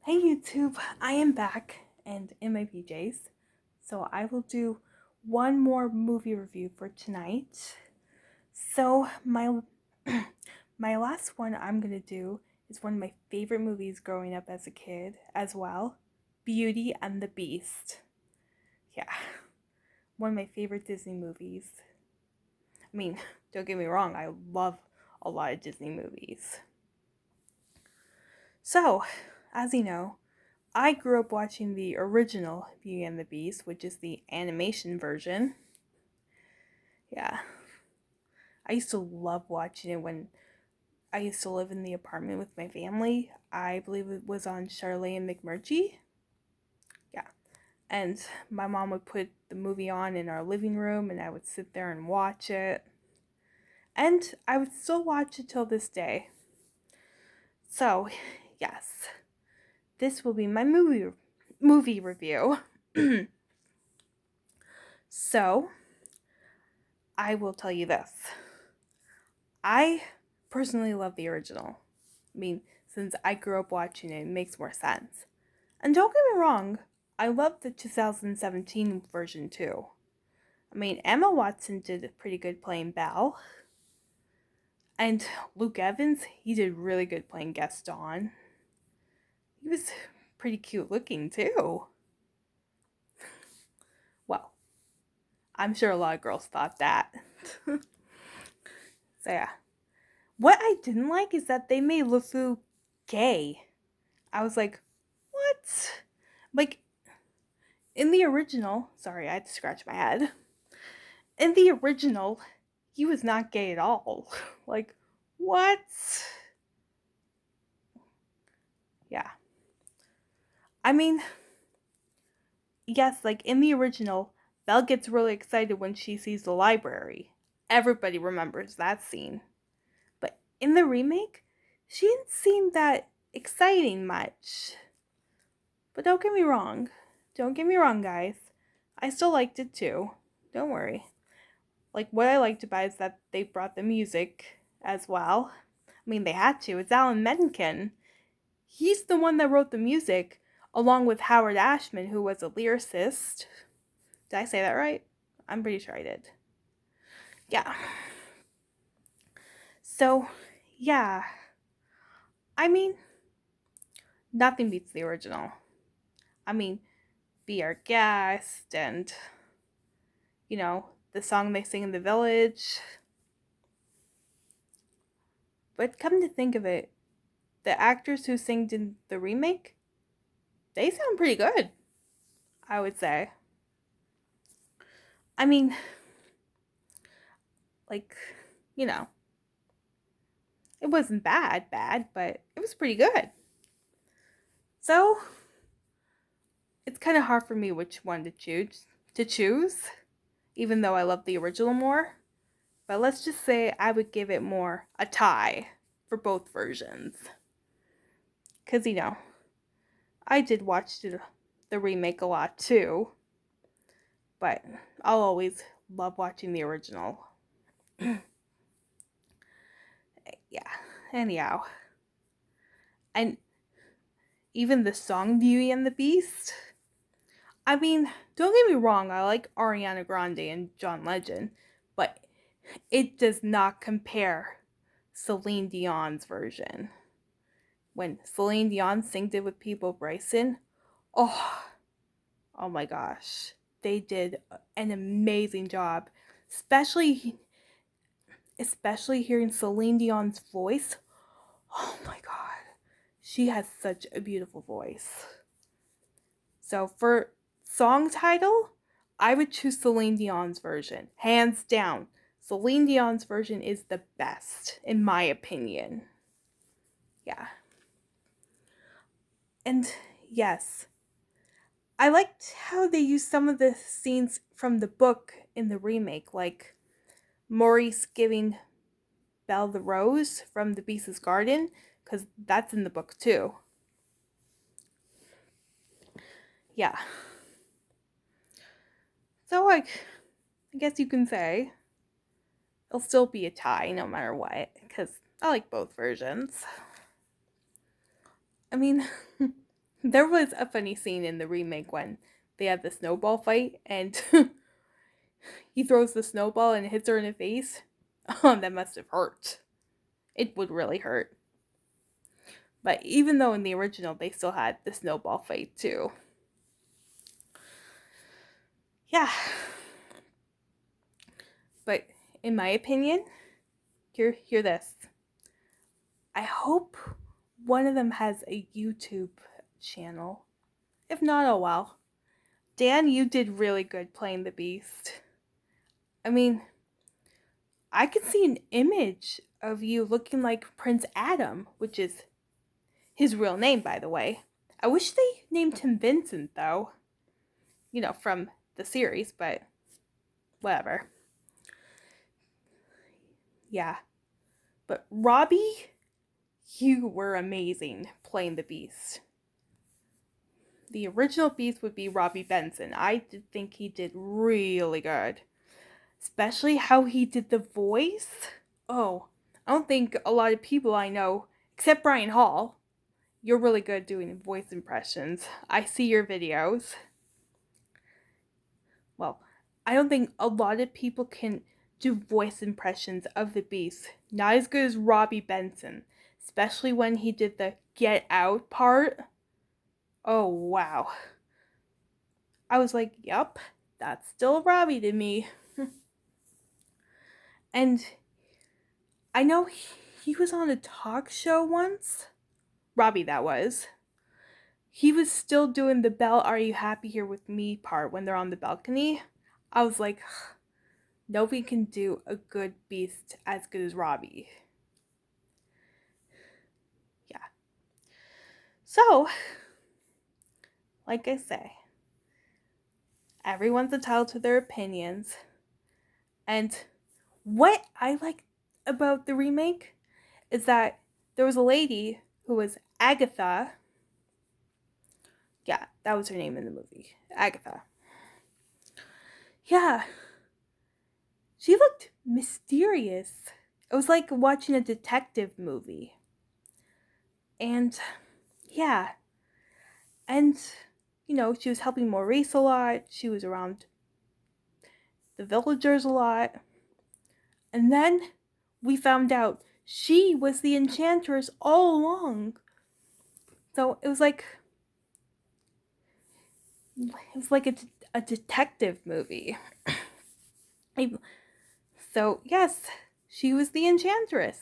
Hey YouTube, I am back and in my PJs. So I will do one more movie review for tonight. So my my last one I'm going to do is one of my favorite movies growing up as a kid as well, Beauty and the Beast. Yeah, one of my favorite Disney movies. I mean, don't get me wrong, I love a lot of Disney movies. So, as you know, I grew up watching the original Beauty and the Beast, which is the animation version. Yeah, I used to love watching it when I used to live in the apartment with my family. I believe it was on Charlotte and McMurtry. Yeah, and my mom would put the movie on in our living room, and I would sit there and watch it. And I would still watch it till this day. So, yes, this will be my movie review. So, I will tell you this. I personally love the original. I mean, since I grew up watching it, it makes more sense. And don't get me wrong, I love the 2017 version too. I mean, Emma Watson did pretty good playing Belle. And Luke Evans, he did really good playing Gaston. He was pretty cute looking too. Well, I'm sure a lot of girls thought that. So yeah. What I didn't like is that they made LeFou gay. I was like, what? Like, in the original, sorry, I had to scratch my head. In the original, he was not gay at all. Like, what? Yeah. I mean, yes, like in the original, Belle gets really excited when she sees the library. Everybody remembers that scene. But in the remake, she didn't seem that exciting much. But don't get me wrong. Don't get me wrong, guys. I still liked it too. Don't worry. Like, what I liked about it is that they brought the music as well. I mean, they had to. It's Alan Menken. He's the one that wrote the music, along with Howard Ashman, who was a lyricist. Did I say that right? I'm pretty sure I did. Yeah. So, yeah. I mean, nothing beats the original. I mean, Be Our Guest and, the song they sing in the village. But come to think of it, the actors who sing in the remake, they sound pretty good, I would say. I mean, like, you know, it wasn't bad, but it was pretty good. So, it's kind of hard for me which one to choose, even though I love the original more. But let's just say I would give it more a tie for both versions. Cuz I did watch the remake a lot too, but I'll always love watching the original. Yeah. Anyhow, and even the song Beauty and the Beast. I mean, don't get me wrong, I like Ariana Grande and John Legend, but it does not compare Celine Dion's version. When Celine Dion sings it with People Bryson, oh, oh my gosh, they did an amazing job, especially especially hearing Celine Dion's voice. Oh my god, she has such a beautiful voice. So for song title, I would choose Celine Dion's version. Hands down. Celine Dion's version is the best, in my opinion. Yeah. And yes, I liked how they used some of the scenes from the book in the remake, like Maurice giving Belle the rose from the Beast's garden, because that's in the book too. Yeah. So, like, I guess you can say it'll still be a tie no matter what, because I like both versions. I mean, There was a funny scene in the remake when they had the snowball fight and he throws the snowball and hits her in the face. Oh, that must have hurt. It would really hurt. But even though in the original they still had the snowball fight too. Yeah. But in my opinion, hear this. I hope one of them has a YouTube channel. If not, oh well. Dan, you did really good playing the Beast. I mean, I can see an image of you looking like Prince Adam, which is his real name, by the way. I wish they named him Vincent, though. You know, from the series, but whatever. Yeah. But Robbie, you were amazing playing the Beast. The original Beast would be Robbie Benson. I did think he did really good. Especially how he did the voice. Oh, I don't think a lot of people I know, except Brian Hall, you're really good doing voice impressions. I see your videos. Well, I don't think a lot of people can do voice impressions of the Beast. Not as good as Robbie Benson, especially when he did the Get Out part. Oh, wow. I was like, yup, that's still Robbie to me. And I know he was on a talk show once. Robbie, that was. He was still doing the Belle, are you happy here with me part when they're on the balcony. I was like, nobody can do a good Beast as good as Robbie. Yeah. So, like I say, everyone's entitled to their opinions. And what I like about the remake is that there was a lady who was Agatha. Yeah, that was her name in the movie. Agatha. Yeah. She looked mysterious. It was like watching a detective movie. And yeah. And, you know, she was helping Maurice a lot. She was around the villagers a lot. And then we found out she was the enchantress all along. So it was like a detective movie. So yes, she was the enchantress.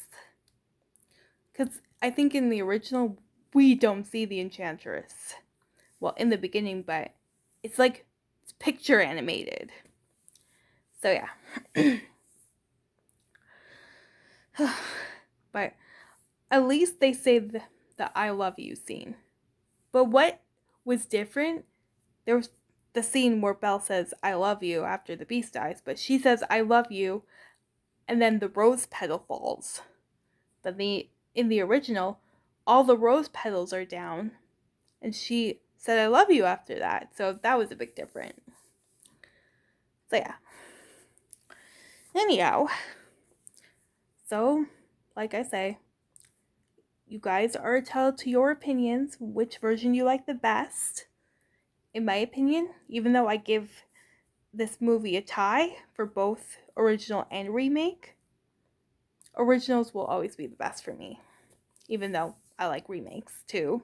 Because I think in the original we don't see the enchantress. Well, in the beginning, but it's like it's picture animated. So yeah. But at least they saved the I love you scene. But what was different, there was the scene where Belle says I love you after the Beast dies, but she says I love you and then the rose petal falls. But in the original, all the rose petals are down and she said I love you after that. So that was a big difference. So yeah. Anyhow, so like I say, you guys are entitled to your opinions, which version you like the best. In my opinion, even though I give this movie a tie for both original and remake, originals will always be the best for me, even though I like remakes too.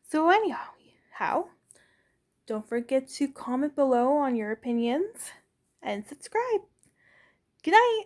So anyhow, don't forget to comment below on your opinions and subscribe. Good night!